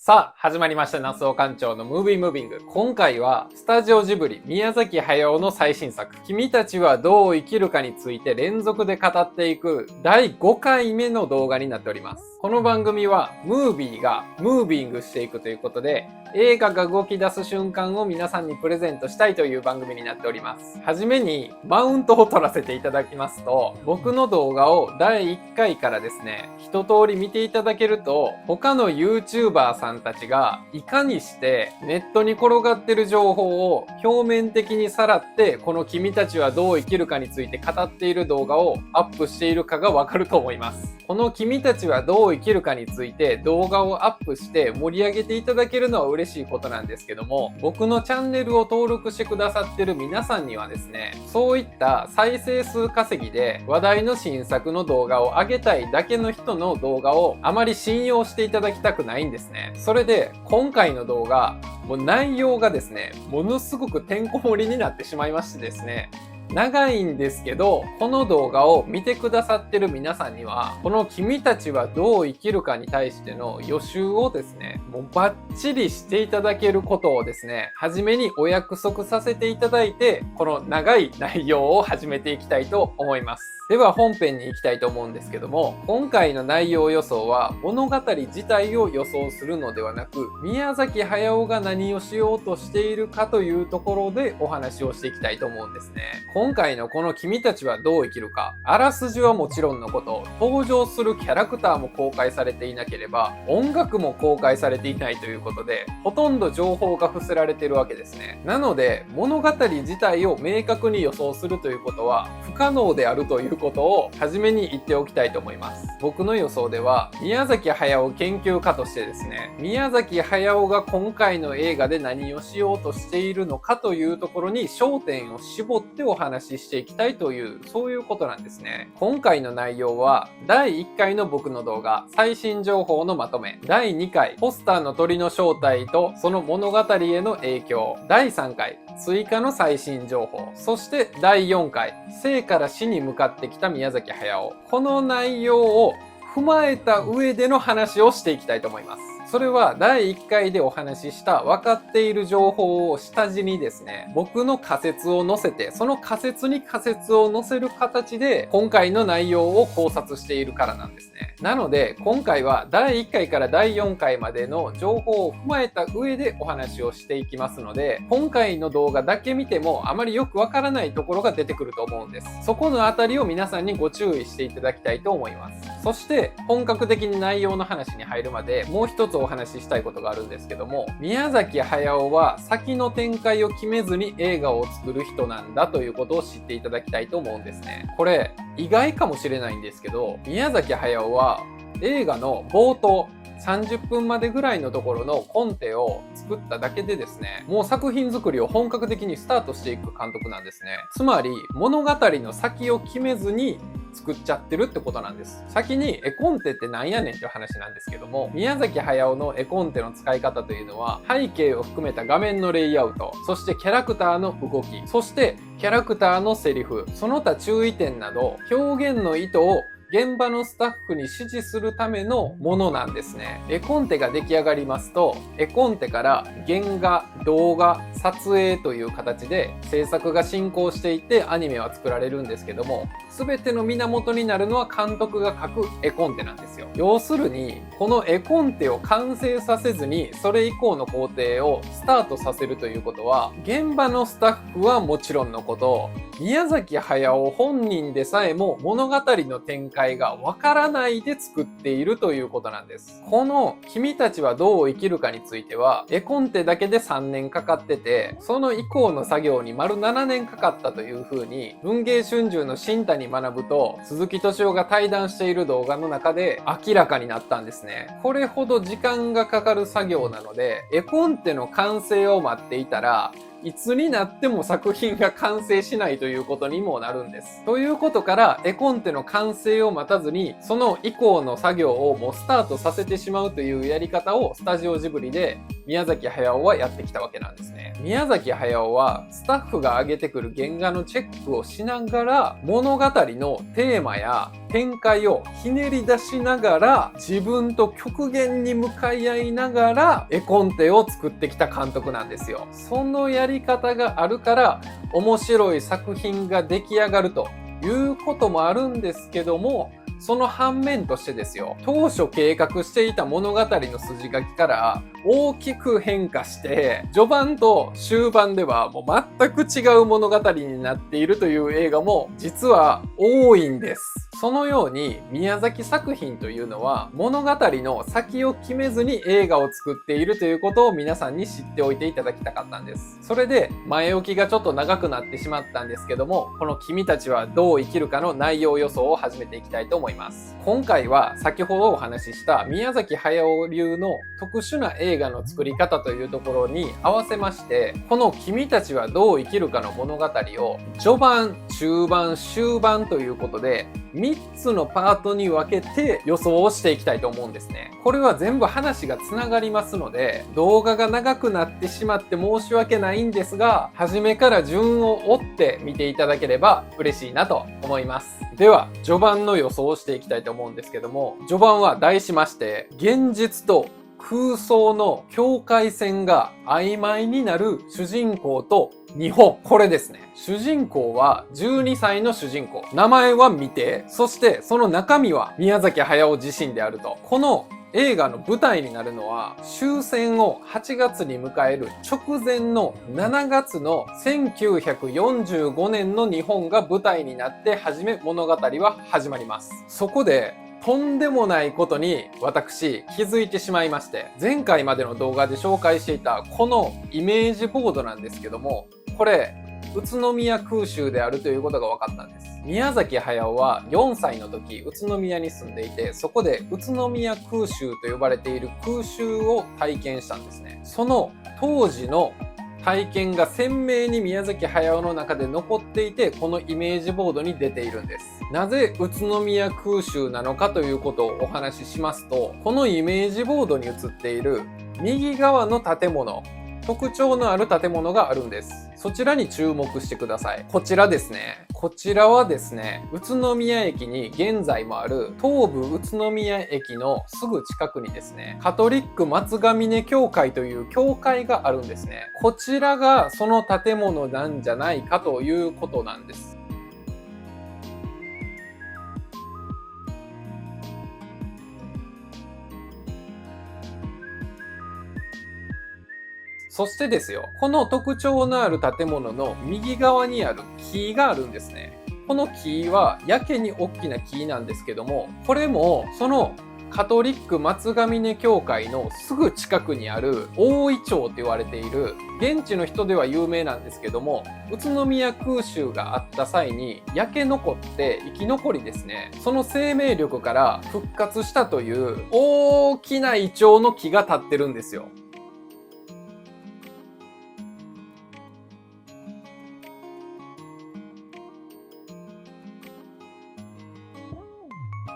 さあ、始まりました。那須尾館長のムービームービング。今回は、スタジオジブリ、宮崎駿の最新作、君たちはどう生きるかについて連続で語っていく第5回目の動画になっております。この番組は、ムービーがムービングしていくということで、映画が動き出す瞬間を皆さんにプレゼントしたいという番組になっております。はじめにマウントを取らせていただきますと、僕の動画を第1回からですね、一通り見ていただけると、他の YouTuber さんたちがいかにしてネットに転がってる情報を表面的にさらって、この君たちはどう生きるかについて語っている動画をアップしているかがわかると思います。この君たちはどう生きるかについて動画をアップして盛り上げていただけるのは嬉しいことなんですけども、僕のチャンネルを登録してくださってる皆さんにはですね、そういった再生数稼ぎで話題の新作の動画を上げたいだけの人の動画をあまり信用していただきたくないんですね。それで今回の動画、もう内容がですね、ものすごくてんこ盛りになってしまいましてですね、長いんですけど、この動画を見てくださってる皆さんには、この君たちはどう生きるかに対しての予習をですね、もうバッチリしていただけることをですね、初めにお約束させていただいて、この長い内容を始めていきたいと思います。では本編に行きたいと思うんですけども、今回の内容予想は物語自体を予想するのではなく、宮崎駿が何をしようとしているかというところでお話をしていきたいと思うんですね。今回のこの君たちはどう生きるか、あらすじはもちろんのこと、登場するキャラクターも公開されていなければ、音楽も公開されていないということで、ほとんど情報が伏せられているわけですね。なので、物語自体を明確に予想するということは不可能であるということを初めに言っておきたいと思います。僕の予想では、宮崎駿研究家としてですね、宮崎駿が今回の映画で何をしようとしているのかというところに焦点を絞ってお話ししていきたいという、そういうことなんですね。今回の内容は、第1回の僕の動画、最新情報のまとめ、第2回、ポスターの鳥の正体とその物語への影響、第3回、追加の最新情報、そして第4回、生から死に向かってきた宮崎駿。この内容を踏まえた上での話をしていきたいと思います。それは第1回でお話しした分かっている情報を下地にですね、僕の仮説を載せて、その仮説に仮説を載せる形で今回の内容を考察しているからなんですね。なので今回は第1回から第4回までの情報を踏まえた上でお話をしていきますので、今回の動画だけ見てもあまりよくわからないところが出てくると思うんです。そこのあたりを皆さんにご注意していただきたいと思います。そして本格的に内容の話に入るまでもう一つお話ししたいことがあるんですけども、宮崎駿は先の展開を決めずに映画を作る人なんだということを知っていただきたいと思うんですね。これ意外かもしれないんですけど、宮崎駿は映画の冒頭30分までぐらいのところのコンテを作っただけでですね、もう作品作りを本格的にスタートしていく監督なんですね。つまり物語の先を決めずに作っちゃってるってことなんです。先に絵コンテってなんやねんっていう話なんですけども、宮崎駿の絵コンテの使い方というのは、背景を含めた画面のレイアウト、そしてキャラクターの動き、そしてキャラクターのセリフ、その他注意点など表現の意図を現場のスタッフに指示するためのものなんですね。絵コンテが出来上がりますと、絵コンテから原画、動画、撮影という形で制作が進行していてアニメは作られるんですけども、全ての源になるのは監督が描く絵コンテなんですよ。要するに、この絵コンテを完成させずにそれ以降の工程をスタートさせるということは、現場のスタッフはもちろんのこと、宮崎駿本人でさえも物語の展開がわからないで作っているということなんです。この君たちはどう生きるかについては、絵コンテだけで3年かかってて、その以降の作業に丸7年かかったというふうに、文藝春秋の新谷学と鈴木敏夫が対談している動画の中で明らかになったんですね。これほど時間がかかる作業なので、絵コンテの完成を待っていたら、いつになっても作品が完成しないということにもなるんです。ということから、絵コンテの完成を待たずに、その以降の作業をもうスタートさせてしまうというやり方をスタジオジブリで宮崎駿はやってきたわけなんですね。宮崎駿はスタッフが上げてくる原画のチェックをしながら物語のテーマや展開をひねり出しながら、自分と極限に向かい合いながら絵コンテを作ってきた監督なんですよ。そのやり方があるから面白い作品が出来上がるということもあるんですけども、その反面としてですよ、当初計画していた物語の筋書きから大きく変化して、序盤と終盤ではもう全く違う物語になっているという映画も実は多いんです。そのように宮崎作品というのは物語の先を決めずに映画を作っているということを皆さんに知っておいていただきたかったんです。それで前置きがちょっと長くなってしまったんですけども、この君たちはどう生きるかの内容予想を始めていきたいと思います。今回は先ほどお話しした宮崎駿流の特殊な映画の作り方というところに合わせまして、この君たちはどう生きるかの物語を序盤、中盤、終盤ということで3つのパートに分けて予想をしていきたいと思うんですね。これは全部話がつながりますので、動画が長くなってしまって申し訳ないんですが、初めから順を追って見ていただければ嬉しいなと思います。では、序盤の予想をしていきたいと思うんですけども、序盤は題しまして、現実と空想の境界線が曖昧になる主人公と日本。これですね。主人公は12歳の主人公。名前は未定。そしてその中身は宮崎駿自身であると。この映画の舞台になるのは終戦を8月に迎える直前の7月の1945年の日本が舞台になって物語は始まります。そこでとんでもないことに私気づいてしまいまして、前回までの動画で紹介していたこのイメージボードなんですけども、これ宇都宮空襲であるということが分かったんです。宮崎駿は4歳の時宇都宮に住んでいて、そこで宇都宮空襲と呼ばれている空襲を体験したんですね。その当時の体験が鮮明に宮崎駿の中で残っていて、このイメージボードに出ているんです。なぜ宇都宮空襲なのかということをお話ししますと、このイメージボードに映っている右側の建物、特徴のある建物があるんです。そちらに注目してください。こちらですね。こちらはですね、宇都宮駅に現在もある東武宇都宮駅のすぐ近くにですね、カトリック松ヶ峰教会という教会があるんですね。こちらがその建物なんじゃないかということなんです。そしてですよ、この特徴のある建物の右側にある木があるんですね。この木はやけに大きな木なんですけども、これもそのカトリック松ヶ峰教会のすぐ近くにある大イチョウと言われている、現地の人では有名なんですけども、宇都宮空襲があった際に焼け残って生き残りですね、その生命力から復活したという大きなイチョウの木が立ってるんですよ。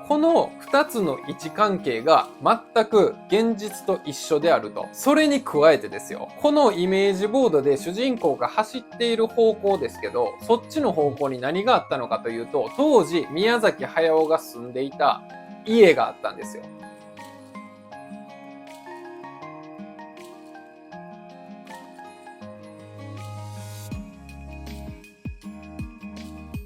この2つの位置関係が全く現実と一緒であると。それに加えてですよ、このイメージボードで主人公が走っている方向ですけど、そっちの方向に何があったのかというと、当時宮崎駿が住んでいた家があったんですよ。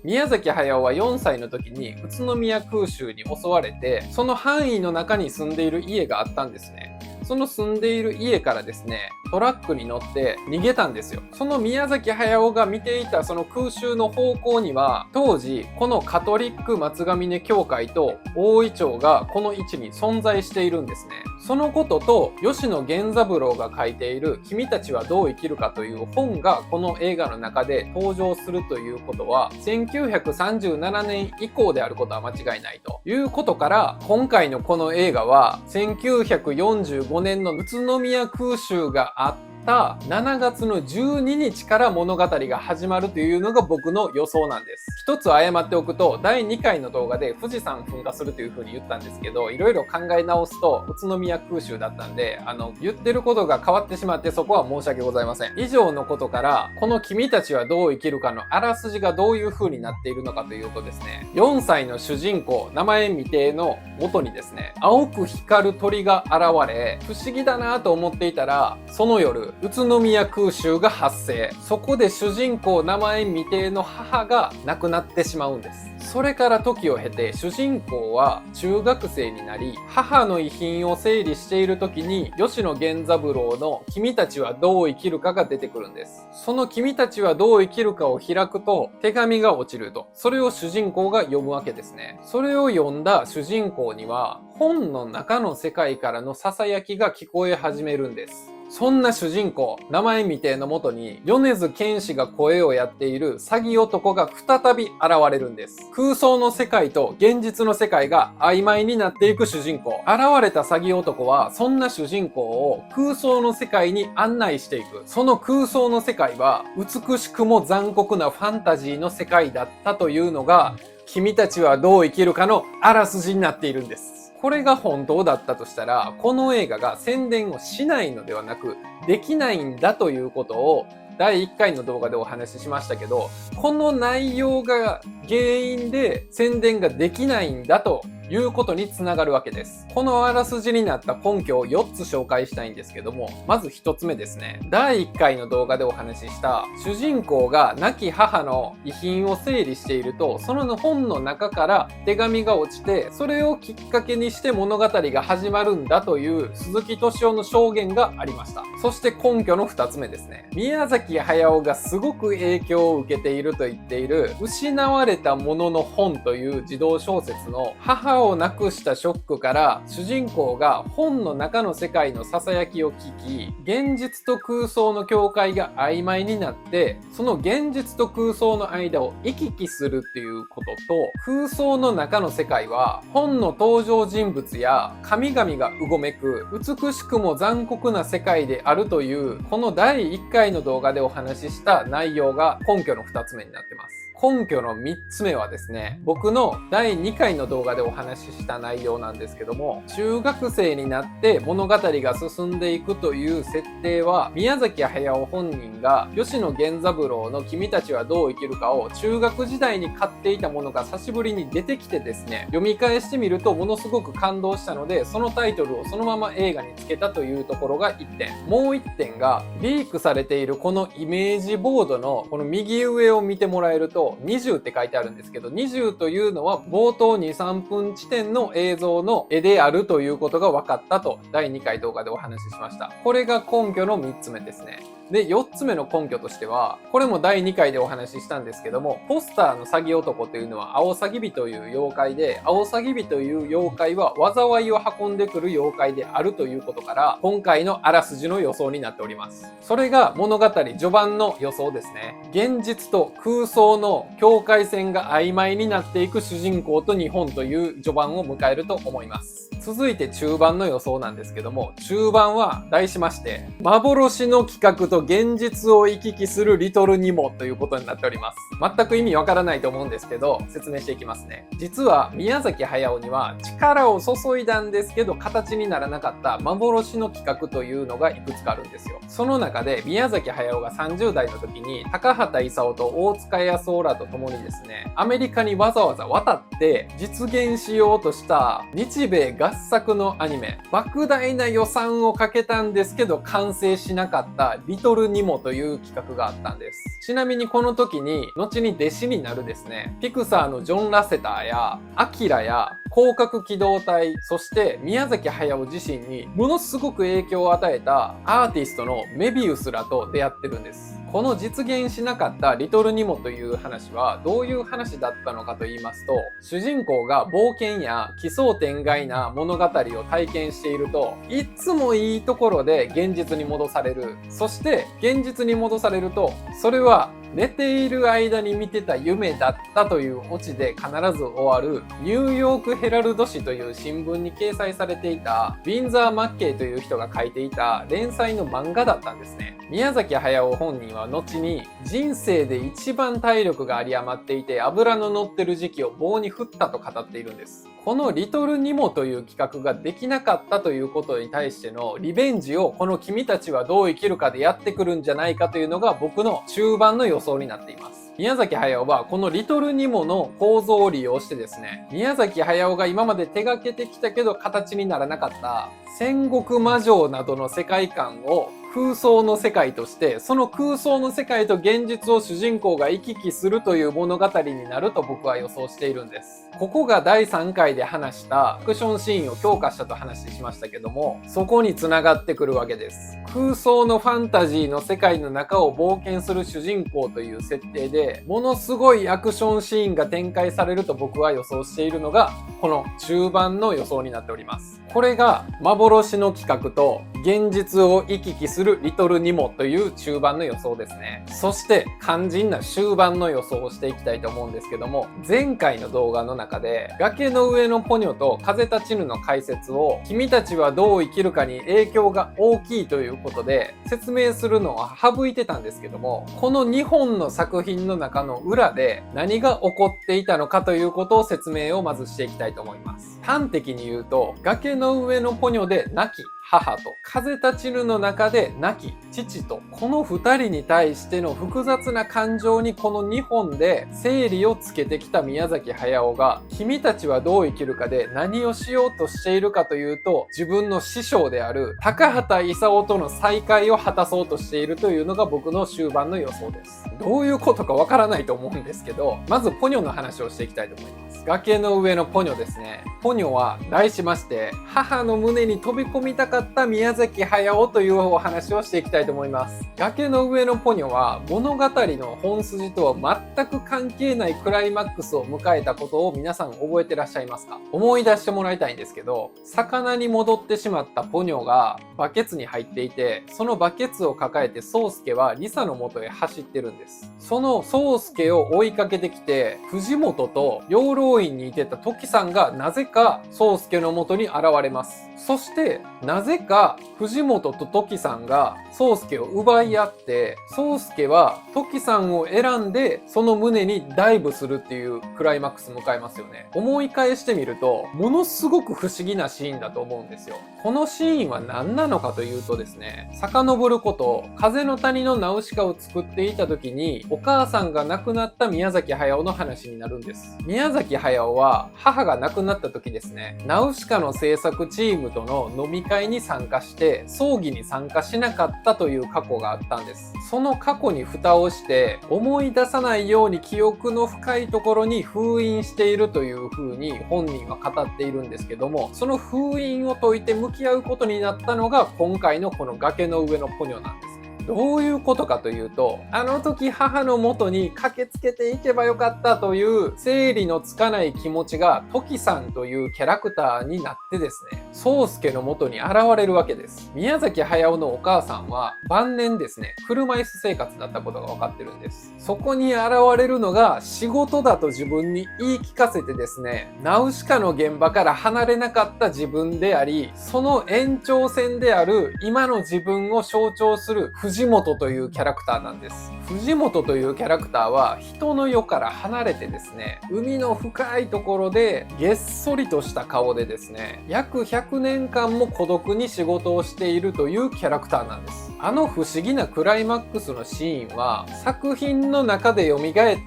宮崎駿は4歳の時に宇都宮空襲に襲われて、その範囲の中に住んでいる家があったんですね。その住んでいる家からですね、トラックに乗って逃げたんですよ。その宮崎駿が見ていたその空襲の方向には、当時このカトリック松ヶ峰教会と大イチョウがこの位置に存在しているんですね。そのことと吉野源三郎が書いている「君たちはどう生きるか」という本がこの映画の中で登場するということは、1937年以降であることは間違いないということから、今回のこの映画は1945年の宇都宮空襲があった7月の12日から物語が始まるというのが僕の予想なんです。一つ謝っておくと、第2回の動画で富士山噴火するという風に言ったんですけど、いろいろ考え直すと宇都宮空襲だったんで、言ってることが変わってしまって、そこは申し訳ございません。以上のことから、この君たちはどう生きるかのあらすじがどういう風になっているのかというとですね、4歳の主人公、名前未定の元にですね、青く光る鳥が現れ、不思議だなと思っていたら、その夜、宇都宮空襲が発生。そこで主人公、名前未定の母が亡くなってしまうんです。それから時を経て、主人公は中学生になり、母の遺品を整理している時に、吉野源三郎の君たちはどう生きるかが出てくるんです。その君たちはどう生きるかを開くと、手紙が落ちると。それを主人公が読むわけですね。それを読んだ主人公には、本の中の世界からの囁きが聞こえ始めるんです。そんな主人公、名前未定のもとに、米津玄師が声をやっている詐欺男が再び現れるんです。空想の世界と現実の世界が曖昧になっていく主人公。現れた詐欺男は、そんな主人公を空想の世界に案内していく。その空想の世界は、美しくも残酷なファンタジーの世界だったというのが、君たちはどう生きるかのあらすじになっているんです。これが本当だったとしたら、この映画が宣伝をしないのではなく、できないんだということを、第1回の動画でお話ししましたけど、この内容が原因で宣伝ができないんだということにつながるわけです。このあらすじになった根拠を4つ紹介したいんですけども、まず1つ目ですね。第1回の動画でお話しした主人公が亡き母の遺品を整理していると、その本の中から手紙が落ちて、それをきっかけにして物語が始まるんだという鈴木敏夫の証言がありました。そして根拠の2つ目ですね。宮崎駿がすごく影響を受けていると言っている失われたものの本という児童小説の母を亡くしたショックから主人公が本の中の世界の囁きを聞き、現実と空想の境界が曖昧になって、その現実と空想の間を行き来するっていうことと、空想の中の世界は本の登場人物や神々がうごめく美しくも残酷な世界であるという、この第1回の動画でお話しした内容が根拠の2つ目になってます。根拠の3つ目はですね、僕の第2回の動画でお話しした内容なんですけども、中学生になって物語が進んでいくという設定は、宮崎駿本人が吉野源三郎の君たちはどう生きるかを中学時代に買っていたものが久しぶりに出てきてですね、読み返してみるとものすごく感動したので、そのタイトルをそのまま映画につけたというところが1点。もう1点が、リークされているこのイメージボードのこの右上を見てもらえると、20って書いてあるんですけど、20というのは冒頭2、3分地点の映像の絵であるということが分かったと第2回動画でお話ししました。これが根拠の3つ目ですね。で、4つ目の根拠としては、これも第2回でお話ししたんですけども、ポスターの詐欺男というのはアオサギビという妖怪で、アオサギビという妖怪は災いを運んでくる妖怪であるということから、今回のあらすじの予想になっております。それが物語序盤の予想ですね。現実と空想の境界線が曖昧になっていく主人公と日本という序盤を迎えると思います。続いて中盤の予想なんですけども、中盤は題しまして、幻の企画と現実を行き来するリトルニモということになっております。全く意味わからないと思うんですけど、説明していきますね。実は宮崎駿には力を注いだんですけど、形にならなかった幻の企画というのがいくつかあるんですよ。その中で宮崎駿が30代の時に高畑勲と大塚康夫らと共にですね、アメリカにわざわざ渡って実現しようとした日米合作のアニメ、莫大な予算をかけたんですけど完成しなかったリトルニモという企画があったんです。ちなみにこの時に後に弟子になるですね、ピクサーのジョン・ラセターやアキラや広角機動隊、そして宮崎駿自身にものすごく影響を与えたアーティストのメビウスらと出会ってるんです。この実現しなかったリトルニモという話はどういう話だったのかと言いますと、主人公が冒険や奇想天外な物語を体験していると、いつもいいところで現実に戻される。そして現実に戻されると、それは寝ている間に見てた夢だったというオチで必ず終わるニューヨークヘラルド紙という新聞に掲載されていたウィンザー・マッケイという人が書いていた連載の漫画だったんですね。宮崎駿本人は後に人生で一番体力が有り余っていて脂の乗ってる時期を棒に振ったと語っているんです。このリトルニモという企画ができなかったということに対してのリベンジをこの君たちはどう生きるかでやってくるんじゃないかというのが僕の中盤の予想になっています。宮崎駿はこのリトルニモの構造を利用してですね、宮崎駿が今まで手掛けてきたけど形にならなかった戦国魔女などの世界観を空想の世界として、その空想の世界と現実を主人公が行き来するという物語になると僕は予想しているんです。ここが第3回で話したアクションシーンを強化したと話しましたけども、そこに繋がってくるわけです。空想のファンタジーの世界の中を冒険する主人公という設定で、ものすごいアクションシーンが展開されると僕は予想しているのが、この中盤の予想になっております。これが幻の企画と現実を行き来するリトルニモという中盤の予想ですね。そして肝心な終盤の予想をしていきたいと思うんですけども、前回の動画の中で崖の上のポニョと風立ちぬの解説を君たちはどう生きるかに影響が大きいということで説明するのは省いてたんですけども、この2本の作品の中の裏で何が起こっていたのかということを説明をまずしていきたいと思います。端的に言うと、崖の上のポニョで亡き母と風立ちぬの中で亡き父と、この2人に対しての複雑な感情にこの2本で整理をつけてきた宮崎駿が、君たちはどう生きるかで何をしようとしているかというと、自分の師匠である高畑勲との再会を果たそうとしているというのが僕の終盤の予想です。どういうことかわからないと思うんですけど、まずポニョの話をしていきたいと思います。崖の上のポニョですね。ポニョは題しまして母の胸に飛び込みたかった宮崎駿というお話をしていきたいと思います。崖の上のポニョは物語の本筋とは全く関係ないクライマックスを迎えたことを皆さん覚えてらっしゃいますか？思い出してもらいたいんですけど、魚に戻ってしまったポニョがバケツに入っていて、そのバケツを抱えて宗介はリサの元へ走ってるんです。その宗介を追いかけてきて、藤本と養老院にいてた時さんがなぜか宗介の元に現れます。そしてなぜか藤本と時さんが宗介を奪い合って、宗介は時さんを選んでその胸にダイブするっていうクライマックス迎えますよね。思い返してみるとものすごく不思議なシーンだと思うんですよ。このシーンは何なのかというとですね、遡ること風の谷のナウシカを作っていた時にお母さんが亡くなった宮崎駿の話になるんです。宮崎駿は母が亡くなった時ですね、ナウシカの制作チームとの飲み会に参加して葬儀に参加しなかったという過去があったんです。その過去に蓋をして思い出さないように記憶の深いところに封印しているという風に本人は語っているんですけども、その封印を解いて向き合うことになったのが今回のこの崖の上のポニョなんです。どういうことかというと、あの時母の元に駆けつけていけばよかったという整理のつかない気持ちが時さんというキャラクターになってですね、宗介の元に現れるわけです。宮崎駿のお母さんは晩年ですね、車椅子生活だったことが分かってるんです。そこに現れるのが仕事だと自分に言い聞かせてですね、ナウシカの現場から離れなかった自分であり、その延長線である今の自分を象徴する藤本というキャラクターなんです。藤本というキャラクターは人の世から離れてですね、海の深いところでげっそりとした顔でですね、約100年間も孤独に仕事をしているというキャラクターなんです。あの不思議なクライマックスのシーンは作品の中で蘇っ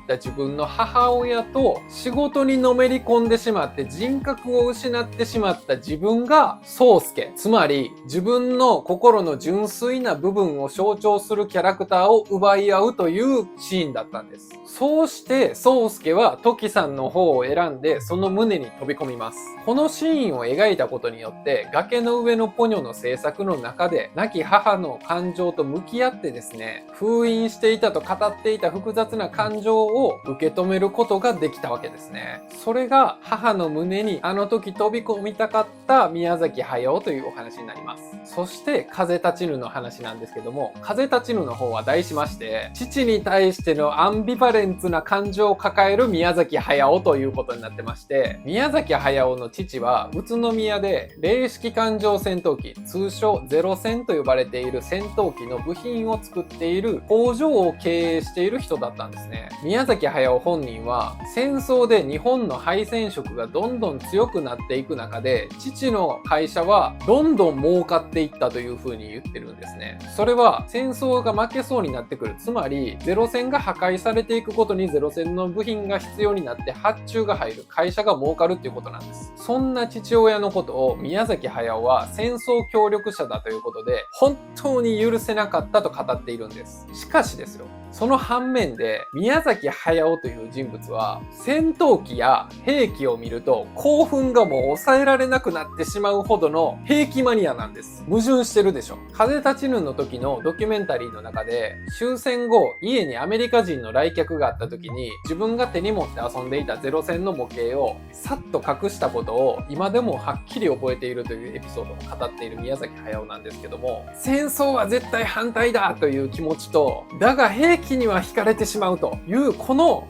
た自分の母親と仕事にのめり込んでしまって人格を失ってしまった自分が宗介、つまり自分の心の純粋な部分を象徴するキャラクターを奪い合うというシーンだったんです。そうして宗介は時さんの方を選んでその胸に飛び込みます。このシーンを描いたことによって崖の上のポニョの制作の中で亡き母の感情と向き合ってですね、封印していたと語っていた複雑な感情を受け止めることができたわけですね。それが母の胸にあの時飛び込みたかった宮崎駿というお話になります。そして風立ちぬの話なんですけども、風立ちぬの方は題しまして父に対してのアンビバレンツな感情を抱える宮崎駿ということになってまして、宮崎駿の父は宇都宮で零式艦上戦闘機、通称ゼロ戦と呼ばれている戦闘機の部品を作っている工場を経営している人だったんですね。宮崎駿本人は戦争で日本の敗戦色がどんどん強くなっていく中で、父の会社はどんどん儲かっていったというふうに言ってるんですね。それは戦争が負けそうになってくる。つまりゼロ戦が破壊されていくことにゼロ戦の部品が必要になって発注が入る。会社が儲かるっていうことなんです。そんな父親のことを宮崎駿は戦争協力者だということで本当に許せなかったと語っているんです。しかしですよ、その反面で宮崎駿という人物は戦闘機や兵器を見ると興奮がもう抑えられなくなってしまうほどの兵器マニアなんです。矛盾してるでしょ。風立ちぬの時のドキュメンタリーの中で、終戦後家にアメリカ人の来客があった時に自分が手に持って遊んでいたゼロ戦の模型をさっと隠したことを今でもはっきり覚えているというエピソードを語っている宮崎駿なんですけども、戦争は絶対反対だという気持ちと、だが兵器には惹かれてしまうというこの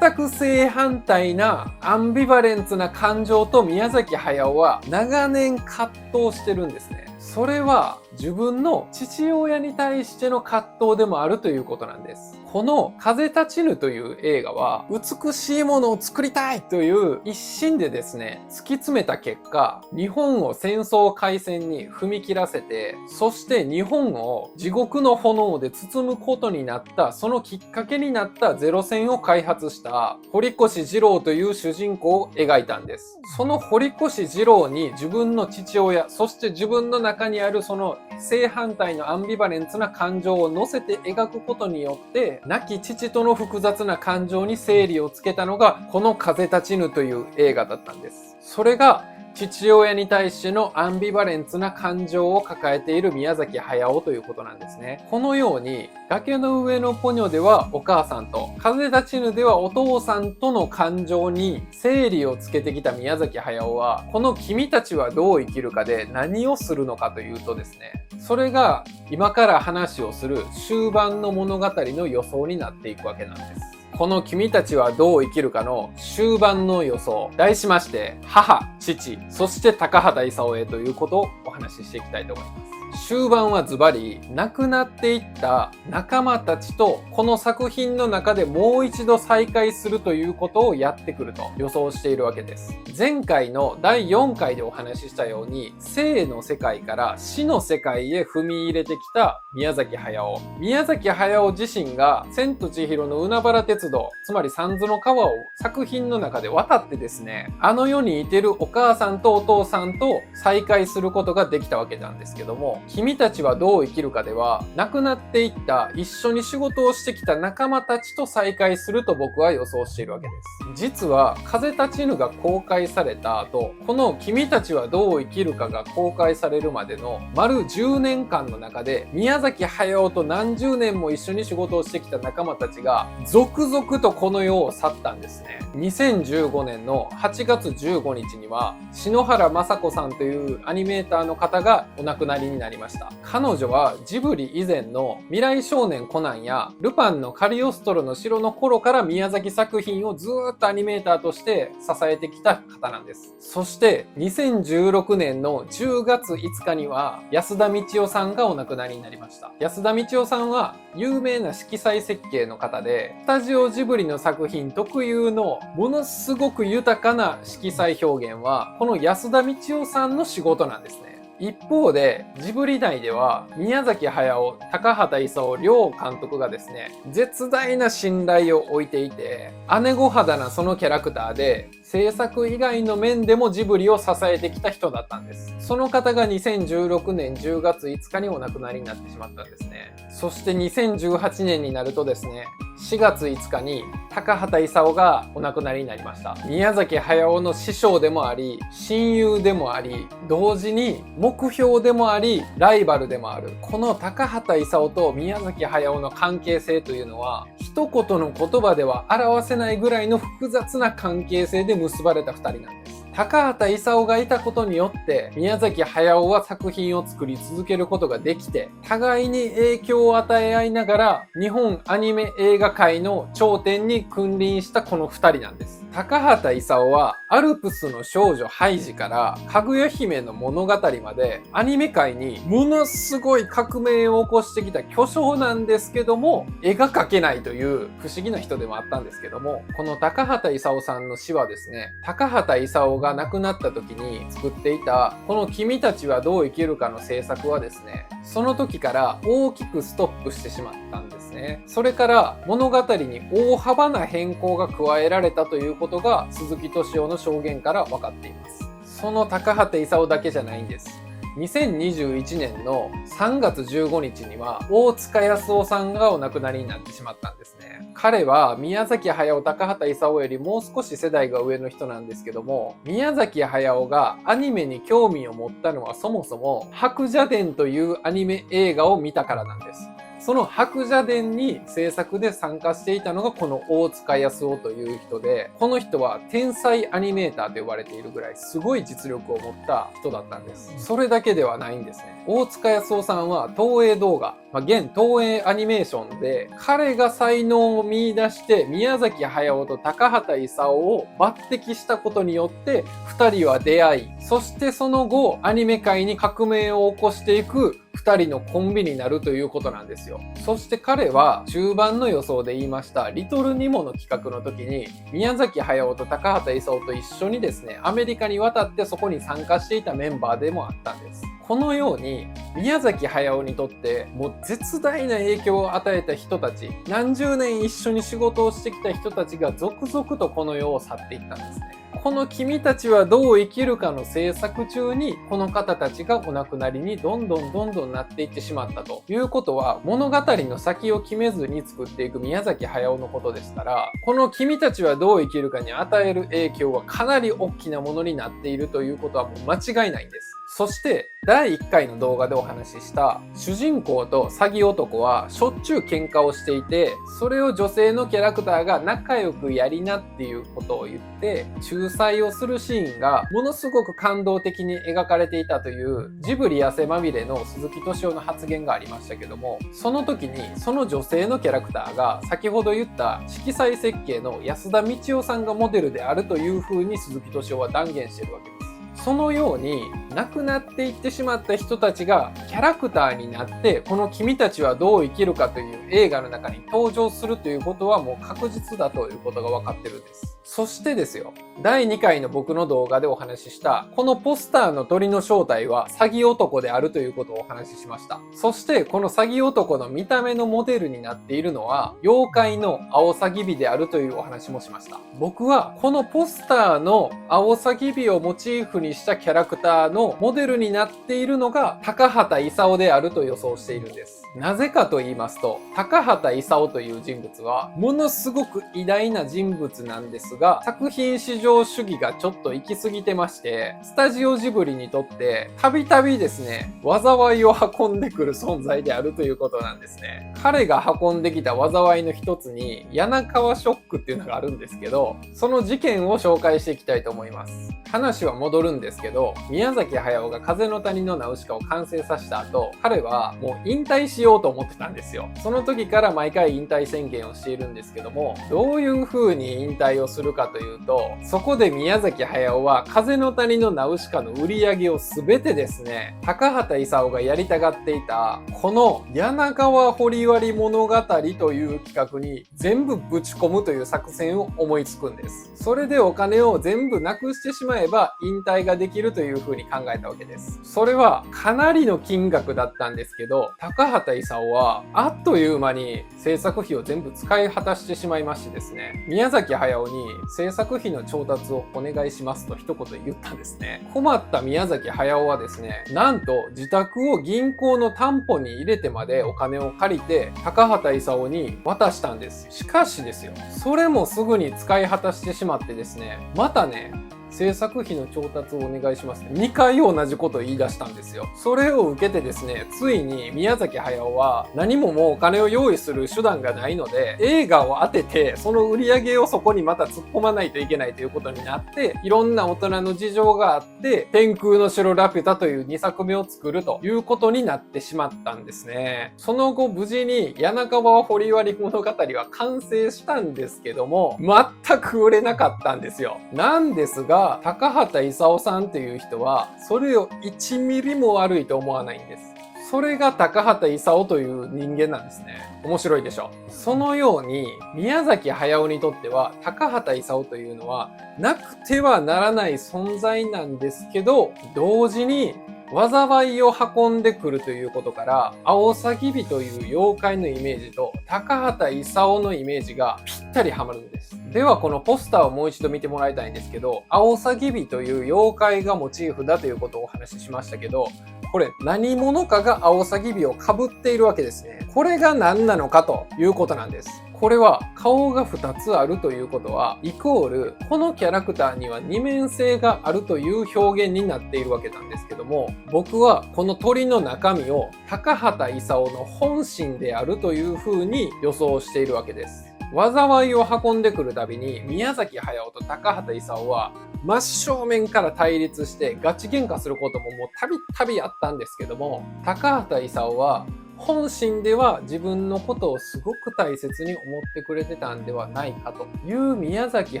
全く正反対なアンビバレンスな感情と宮崎駿は長年葛藤してるんですね。それは自分の父親に対しての葛藤でもあるということなんです。この風立ちぬという映画は美しいものを作りたいという一心でですね、突き詰めた結果、日本を戦争開戦に踏み切らせて、そして日本を地獄の炎で包むことになった、そのきっかけになったゼロ戦を開発した堀越二郎という主人公を描いたんです。その堀越二郎に自分の父親、そして自分の中にあるその正反対のアンビバレンスな感情を乗せて描くことによって亡き父との複雑な感情に整理をつけたのがこの風立ちぬという映画だったんです。それが父親に対してのアンビバレンスな感情を抱えている宮崎駿ということなんですね。このように崖の上のポニョではお母さんと、風立ちぬではお父さんとの感情に整理をつけてきた宮崎駿は、この君たちはどう生きるかで何をするのかというとですね、それが今から話をする終盤の物語の予想になっていくわけなんです。この君たちはどう生きるかの終盤の予想、題しまして母、父、そして高畑勲へということをお話ししていきたいと思います。終盤はズバリ亡くなっていった仲間たちとこの作品の中でもう一度再会するということをやってくると予想しているわけです。前回の第4回でお話ししたように生の世界から死の世界へ踏み入れてきた宮崎駿。宮崎駿自身が千と千尋の海原鉄道、つまり三途の川を作品の中で渡ってですね、あの世にいてるお母さんとお父さんと再会することができたわけなんですけども、君たちはどう生きるかでは亡くなっていった一緒に仕事をしてきた仲間たちと再会すると僕は予想しているわけです。実は風立ちぬが公開された後、この君たちはどう生きるかが公開されるまでの丸10年間の中で宮崎駿と何十年も一緒に仕事をしてきた仲間たちが続々とこの世を去ったんですね。2015年の8月15日には篠原雅子さんというアニメーターの方がお亡くなりになりました。彼女はジブリ以前の未来少年コナンやルパンのカリオストロの城の頃から宮崎作品をずーっとアニメーターとして支えてきた方なんです。そして2016年の10月5日には安田道夫さんがお亡くなりになりました。安田道夫さんは有名な色彩設計の方で、スタジオジブリの作品特有のものすごく豊かな色彩表現はこの安田道夫さんの仕事なんですね。一方でジブリ内では宮崎駿、高畑勲両監督がですね、絶大な信頼を置いていて、姉御肌なそのキャラクターで制作以外の面でもジブリを支えてきた人だったんです。その方が2016年10月5日にお亡くなりになってしまったんですね。そして2018年になるとですね、4月5日に高畑勲がお亡くなりになりました。宮崎駿の師匠でもあり、親友でもあり、同時に目標でもあり、ライバルでもある。この高畑勲と宮崎駿の関係性というのは、一言の言葉では表せないぐらいの複雑な関係性で結ばれた2人なんです。高畑勲がいたことによって宮崎駿は作品を作り続けることができて、互いに影響を与え合いながら日本アニメ映画界の頂点に君臨したこの2人なんです。高畑勲はアルプスの少女ハイジからかぐや姫の物語までアニメ界にものすごい革命を起こしてきた巨匠なんですけども、絵が描けないという不思議な人でもあったんですけども、この高畑勲さんの詩はですね、高畑勲が亡くなった時に作っていたこの君たちはどう生きるかの制作はですね、その時から大きくストップしてしまったんですね。それから物語に大幅な変更が加えられたということが鈴木敏夫の証言から分かっています。その高畑勲だけじゃないんです。2021年の3月15日には大塚康夫さんがお亡くなりになってしまったんですね。彼は宮崎駿、高畑勲よりもう少し世代が上の人なんですけども、宮崎駿がアニメに興味を持ったのはそもそも白蛇伝というアニメ映画を見たからなんです。その白蛇伝に制作で参加していたのがこの大塚康夫という人で、この人は天才アニメーターと呼ばれているぐらいすごい実力を持った人だったんです。それだけではないんですね。大塚康夫さんは東映動画、現東映アニメーションで彼が才能を見出して宮崎駿と高畑勲を抜擢したことによって2人は出会い、そしてその後アニメ界に革命を起こしていく2人のコンビになるということなんですよ。そして彼は中盤の予想で言いましたリトルニモの企画の時に宮崎駿と高畑勲と一緒にですね、アメリカに渡ってそこに参加していたメンバーでもあったんです。このように宮崎駿にとってもう絶大な影響を与えた人たち、何十年一緒に仕事をしてきた人たちが続々とこの世を去っていったんですね。この君たちはどう生きるかの制作中にこの方たちがお亡くなりにどんどんなっていってしまったということは、物語の先を決めずに作っていく宮崎駿のことですから、この君たちはどう生きるかに与える影響はかなり大きなものになっているということはもう間違いないんです。そして第1回の動画でお話しした主人公と詐欺男はしょっちゅう喧嘩をしていて、それを女性のキャラクターが仲良くやりなっていうことを言って仲裁をするシーンがものすごく感動的に描かれていたというジブリ汗まみれの鈴木敏夫の発言がありましたけども、その時にその女性のキャラクターが先ほど言った色彩設計の安田道夫さんがモデルであるという風に鈴木敏夫は断言しているわけです。そのように亡くなっていってしまった人たちがキャラクターになってこの君たちはどう生きるかという映画の中に登場するということはもう確実だということが分かってるんです。そしてですよ、第2回の僕の動画でお話ししたこのポスターの鳥の正体は詐欺男であるということをお話ししました。そしてこの詐欺男の見た目のモデルになっているのは妖怪のアオサギビであるというお話もしました。僕はこのポスターのアオサギビをモチーフにしたキャラクターのモデルになっているのが高畑勲であると予想しているんです。なぜかと言いますと、高畑勲という人物はものすごく偉大な人物なんですが、作品至上主義がちょっと行き過ぎてまして、スタジオジブリにとってたびたびですね、災いを運んでくる存在であるということなんですね。彼が運んできた災いの一つに柳川ショックっていうのがあるんですけど、その事件を紹介していきたいと思います。話は戻るんですけど、宮崎駿が風の谷のナウシカを完成させた後、彼はもう引退しようと思ってたんですよ。その時から毎回引退宣言をしているんですけども、どういう風に引退をするかというと、そこで宮崎駿は風の谷のナウシカの売り上げを全てですね、高畑勲がやりたがっていたこの柳川掘割物語という企画に全部ぶち込むという作戦を思いつくんです。それでお金を全部なくしてしまえば引退ができるという風に考えたわけです。それはかなりの金額だったんですけど、高畑勲はあっという間に制作費を全部使い果たしてしまいましてですね、宮崎駿に制作費の調達をお願いしますと一言言ったんですね。困った宮崎駿はですね、なんと自宅を銀行の担保に入れてまでお金を借りて高畑勲に渡したんです。しかしですよ、それもすぐに使い果たしてしまってですね、またね、制作費の調達をお願いします2回同じことを言い出したんですよ。それを受けてですね、ついに宮崎駿は何ももうお金を用意する手段がないので、映画を当ててその売り上げをそこにまた突っ込まないといけないということになって、いろんな大人の事情があって天空の城ラピュタという2作目を作るということになってしまったんですね。その後無事に柳川掘割物語は完成したんですけども、全く売れなかったんですよ。なんですが、高畑勲さんっていう人はそれを1ミリも悪いと思わないんです。それが高畑勲という人間なんですね。面白いでしょ。そのように宮崎駿にとっては高畑勲というのはなくてはならない存在なんですけど、同時に災いを運んでくるということから、アオサギ火という妖怪のイメージと高畑勲のイメージがぴったりはまるんです。ではこのポスターをもう一度見てもらいたいんですけど、アオサギ火という妖怪がモチーフだということをお話ししましたけど、これ何者かがアオサギ火をかぶっているわけですね。これが何なのかということなんです。これは顔が2つあるということはイコールこのキャラクターには二面性があるという表現になっているわけなんですけども、僕はこの鳥の中身を高畑勲の本心であるというふうに予想しているわけです。災いを運んでくるたびに宮崎駿と高畑勲は真正面から対立してガチ喧嘩することももうたびたびあったんですけども、高畑勲は本心では自分のことをすごく大切に思ってくれてたんではないかという宮崎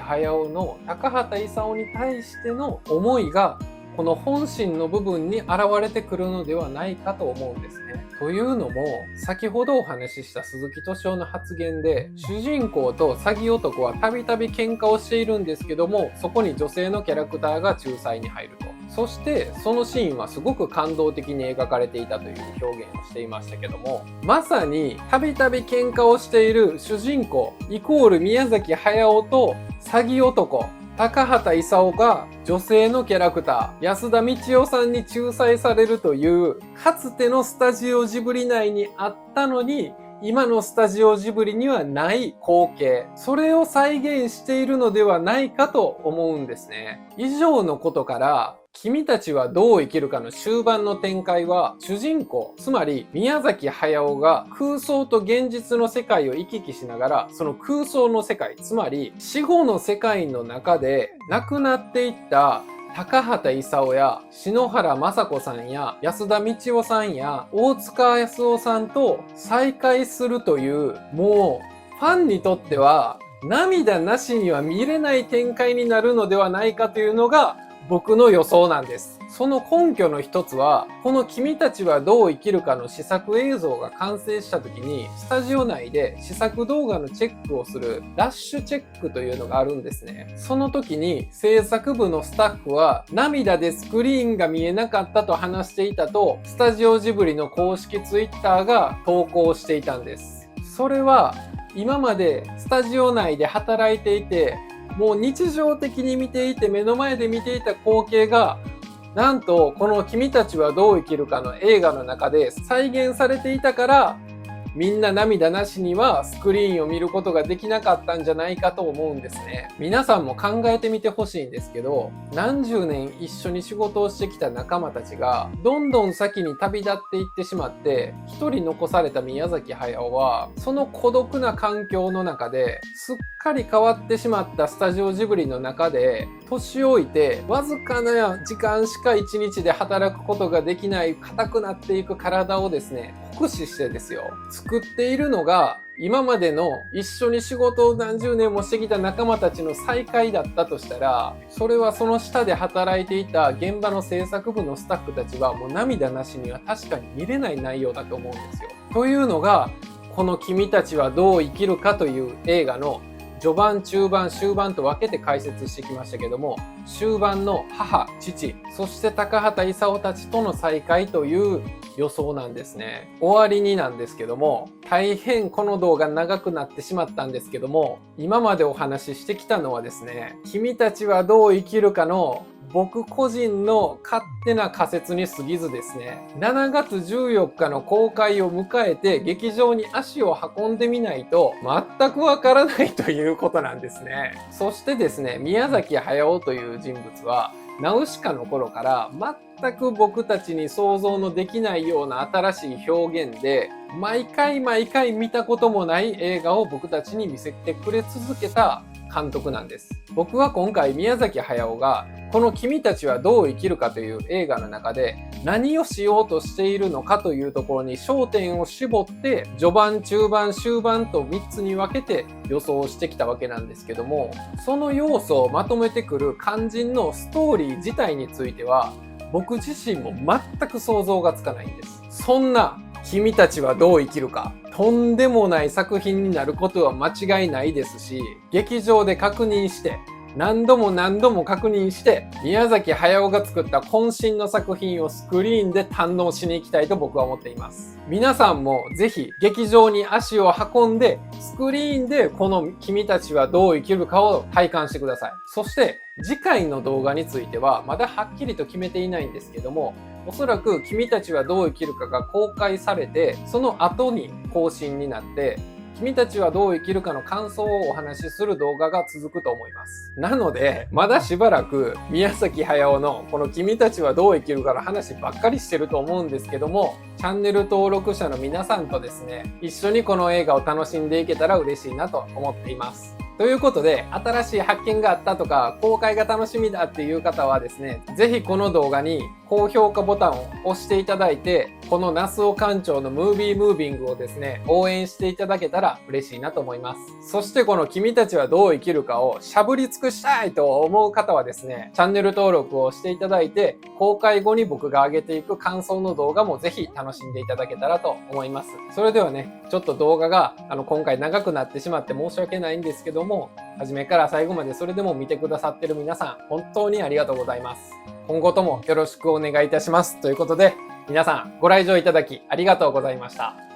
駿の高畑勲に対しての思いがこの本心の部分に現れてくるのではないかと思うんですね。というのも先ほどお話しした鈴木敏夫の発言で、主人公と詐欺男はたびたび喧嘩をしているんですけども、そこに女性のキャラクターが仲裁に入ると。そしてそのシーンはすごく感動的に描かれていたという表現をしていましたけども、まさにたびたび喧嘩をしている主人公イコール宮崎駿と詐欺男高畑勲が女性のキャラクター安田道夫さんに仲裁されるというかつてのスタジオジブリ内にあったのに今のスタジオジブリにはない光景、それを再現しているのではないかと思うんですね。以上のことから君たちはどう生きるかの終盤の展開は、主人公つまり宮崎駿が空想と現実の世界を行き来しながら、その空想の世界つまり死後の世界の中で亡くなっていった高畑勲や篠原雅子さんや安田道夫さんや大塚康夫さんと再会するという、もうファンにとっては涙なしには見れない展開になるのではないかというのが僕の予想なんです。その根拠の一つは、この君たちはどう生きるかの試作映像が完成した時に、スタジオ内で試作動画のチェックをするラッシュチェックというのがあるんですね。その時に制作部のスタッフは涙でスクリーンが見えなかったと話していたと、スタジオジブリの公式ツイッターが投稿していたんです。それは今までスタジオ内で働いていて、もう日常的に見ていて目の前で見ていた光景がなんとこの君たちはどう生きるかの映画の中で再現されていたから、みんな涙なしにはスクリーンを見ることができなかったんじゃないかと思うんですね。皆さんも考えてみてほしいんですけど、何十年一緒に仕事をしてきた仲間たちがどんどん先に旅立っていってしまって、一人残された宮崎駿はその孤独な環境の中ですっかり変わってしまったスタジオジブリの中で年老いてわずかな時間しか一日で働くことができない硬くなっていく体をですね、酷使してですよ、作っているのが今までの一緒に仕事を何十年もしてきた仲間たちの再会だったとしたら、それはその下で働いていた現場の制作部のスタッフたちはもう涙なしには確かに見れない内容だと思うんですよ。というのがこの君たちはどう生きるかという映画の序盤、中盤、終盤と分けて解説してきましたけども、終盤の母、父、そして高畑勲たちとの再会という予想なんですね。終わりになんですけども、大変この動画長くなってしまったんですけども、今までお話ししてきたのはですね、君たちはどう生きるかの僕個人の勝手な仮説に過ぎずですね、7月14日の公開を迎えて劇場に足を運んでみないと全くわからないということなんですね。そしてですね、宮崎駿という人物はナウシカの頃から全く僕たちに想像のできないような新しい表現で毎回見たこともない映画を僕たちに見せてくれ続けた監督なんです。僕は今回宮崎駿がこの君たちはどう生きるかという映画の中で何をしようとしているのかというところに焦点を絞って序盤、中盤、終盤と3つに分けて予想してきたわけなんですけども、その要素をまとめてくる肝心のストーリー自体については僕自身も全く想像がつかないんです。そんな君たちはどう生きるか、とんでもない作品になることは間違いないですし、劇場で確認して何度も確認して宮崎駿が作った渾身の作品をスクリーンで堪能しに行きたいと僕は思っています。皆さんもぜひ劇場に足を運んでスクリーンでこの君たちはどう生きるかを体感してください。そして次回の動画についてはまだはっきりと決めていないんですけども、おそらく君たちはどう生きるかが公開されてその後に更新になって君たちはどう生きるかの感想をお話しする動画が続くと思います。なので、まだしばらく宮崎駿のこの君たちはどう生きるかの話ばっかりしてると思うんですけども、チャンネル登録者の皆さんとですね、一緒にこの映画を楽しんでいけたら嬉しいなと思っています。ということで、新しい発見があったとか、公開が楽しみだっていう方はですね、ぜひこの動画に高評価ボタンを押していただいて、この那須尾館長のムービームービングをですね、応援していただけたら嬉しいなと思います。そしてこの君たちはどう生きるかをしゃぶり尽くしたいと思う方はですね、チャンネル登録をしていただいて、公開後に僕が上げていく感想の動画もぜひ楽しんでいただけたらと思います。それではね、ちょっと動画が今回長くなってしまって申し訳ないんですけども、初めから最後までそれでも見てくださってる皆さん、本当にありがとうございます。今後ともよろしくお願いいたします。ということで、皆さんご来場いただきありがとうございました。